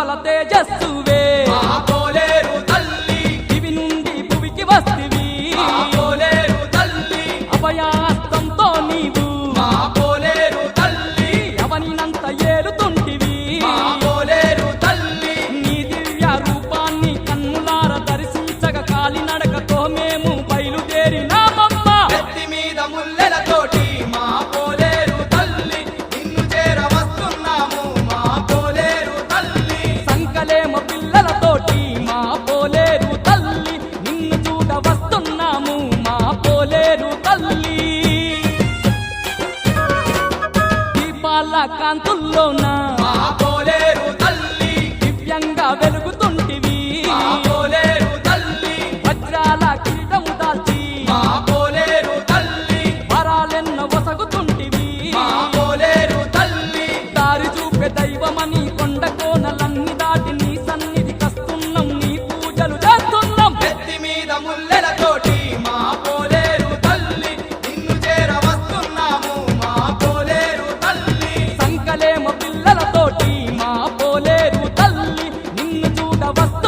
జ్వాలల తేజస్సువే మా పోలేరు తల్లి దివి నుండి భువికి వస్తివి మా పోలేరు తల్లి అభయాస్తంతో నీవు మా పోలేరు తల్లి ఎవనినంత ఏలుతుంటివి మా పోలేరు తల్లి నీ దివ్య రూపాన్ని కన్నులార దర్శించగ కాలినడకతో మేము బయలుదేరినామమ్మ నెత్తి మీద ముల్లెలతోటి మా పోలేరు తల్లి నిన్ను చేర వస్తున్నాము మా పోలేరు తల్లి సంకలేమ పిల్లలతోటి మా పోలేరు తల్లి నిన్ను చూడ వస్తున్నాము మా పోలేరు తల్లి దీపాల కాంతుల్లోన మా పోలేరు తల్లి దివ్యంగా వెలుగుతుంటివి మా పోలేరు తల్లి వజ్రాల కిరీటము దాల్చి మా పోలేరు తల్లి వరాలెన్న వసగుతుంటివి మా పోలేరు తల్లి దారి చూపే దైవమని కొండ కోనలన్నీ దాటి నీ సన్నిధి కస్తున్నాం నీ పూజలు చేస్తున్నాం నెత్తి మీద ముల్లెలతోటి మా పోలేరు తల్లి నిన్ను చేర వస్తున్నాము మా పోలేరు తల్లి సంకలేమ పిల్లలతోటి మా పోలేరు తల్లి నిన్ను చూడ వస్తు